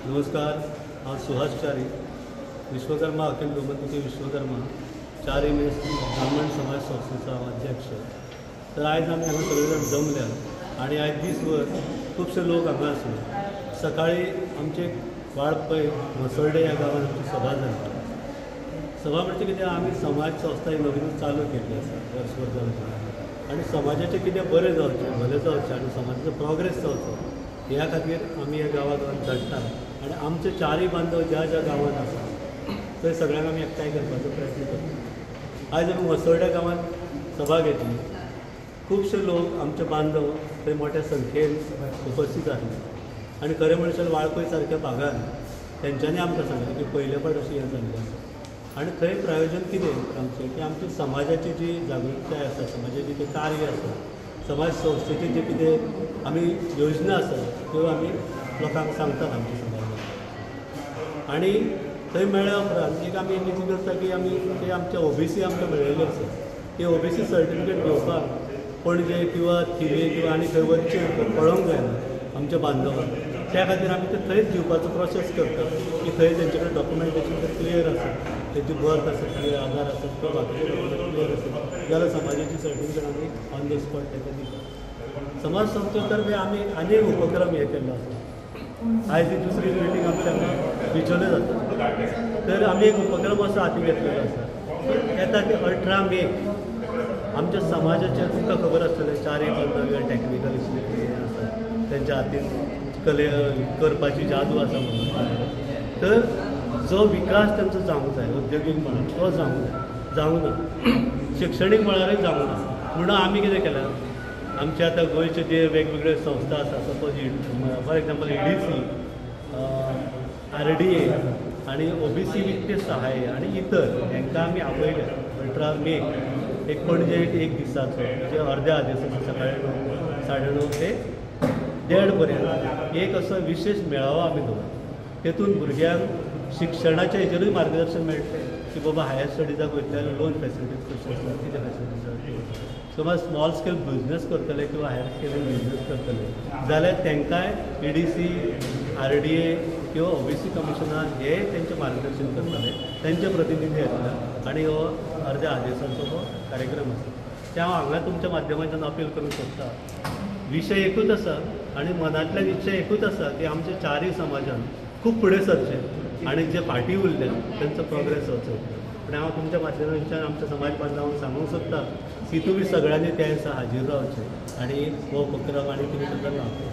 नमस्कार, हांव सुहास च्यारी, विश्वकर्मा अखिल गोमंतकी विश्वकर्मा 4 मे ब्राह्मण समाज संस्थेचो हांव अध्यक्ष। तर आयज आमी हांगा सगळे जाण जमल्या आणि आयज दिसभर खूबशे लोक हांगा आसले। सकाळी आमचे वाळपय म्हसोर्डे ह्या गांवांत आमची सभा जाली। सभा म्हणजे कितें, आमी समाज संस्था ही नवीनच चालू केल्ली आसा वर्सभर जावन, आनी समाजाचें कितें बरें जावचें, भलें जावचें आनी समाजाचो प्रोग्रेस जावचो ह्या खातीर आमी ह्या गांवांत झडटा आनी आमचे चारय बांदव ज्या ज्या गांवांत आसा थंय सगळ्यांक आमी एकठांय करपाचो प्रयत्न करता। आयज आमी म्हसोर्डे गांवांत सभा घेतली। खुबशे लोक आमचे बांदव थंय मोठ्या संख्येन उपस्थित आसले आनी खरें म्हणशात वाळपय सारक्या भागान तेंच्यांनी आमकां सांगलें की पयले फावट अशें हें जाल्लें आसा। आनी थंय प्रयोजन कितें आमचें की आमची समाजाची जी जागृताय आसा, समाजाची जें कार्य आसा, समाज संस्थेची जी कितें आमी योजना आसा त्यो आमी लोकांक सांगतात आमच्या समाजात। आनी थंय मेळ्ळ्या उपरांत एक आमी कितें करता की आमी ते आमचे ओबीसी आमकां मेळिल्ले आसा, ते ओबीसी सर्टिफिकेट घेवपाक पणजे किंवा थिवे किंवा आनी खंय वचचें पळोवंक जायना आमच्या बांदवांक। त्या खातीर आमी ते थंयच दिवपाचो प्रोसेस करता की थंय तेंचे कडेन डॉक्युमेंटेशन तर क्लियर आसा, तेंची बर्थ आसा क्लियर, आधार आसा किंवा बाकीचे डॉक्युमेंट क्लियर आसा जाल्यार समाजाची सर्टिफिकेट आमी ऑन द स्पॉट तेका दिता। समाज संस्थेतर्फे आमी आनीक उपक्रम हे केल्लो आसा। आयज ही दुसरी मिटींग आमच्या हांगा बिचोले जाता, तर आमी एक उपक्रम असो हाती घेतलेलो आसा। येता ते 18 मे आमच्या समाजाचे तुमकां खबर आसतलें चारय बांदव टॅक्निकल इश्यू आसा, तेंच्या हातीन कले करपाची जादू आसा म्हणून, तर जो विकास तांचो जावंक जाय औद्योगीक मळार तो जावंक ना, शिक्षणीक मळारूय जावंक ना। म्हणून आमी कितें केलां, आमचे आतां गोंयचे जे वेगवेगळे संस्था आसा, suppose for example EDC, RDA आनी ओबीसी वित्तीय सहाय्य आनी इतर हांकां आमी आपयल्या 18 मे एक पणजे एक दिसाचो जे अर्द्या दिसाचो सकाळी 9:30 ते 1:30 पर्यंत एक असो विशेष मेळावो आमी दवरला। तेतून भुरग्यांक शिक्षणाच्या हेजेरूय मार्गदर्शन मेळटलें की बाबा हायर स्टडीजाक वयतले लोन फॅसिलिटीज कश्यो आसतात, कितें फॅसिलिटीज आसतात। समज स्मॉल स्केल बिजनेस करतले किंवा हायर स्केल बिजनेस करतले जाल्यार तांकांय EDC, RDA किंवा ओबीसी कमिशनार हे तेंचें मार्गदर्शन करतले, तेंचे प्रतिनिधी येतले आनी हो अर्द्या दिसाचो हो कार्यक्रम आसा। ते हांव हांगा तुमच्या माध्यमांतल्यान अपील करूंक सोदता। विशय एकूच आसा आनी मनांतल्यान इच्छा एकूच आसा की आमच्या चारय समाजान खूब फुडें सरचें आनी जे फाटीं उरल्या तेंचो प्रोग्रेस जावचो। पूण हांव तुमच्या माध्यमांतल्यान आमच्या समाज बांदवांक सांगूंक सोदता की तुमी सगळ्यांनी त्या दिसा हाजीर रावचें आनी हो उपक्रम आनी तुमी सुद्दां लावचो।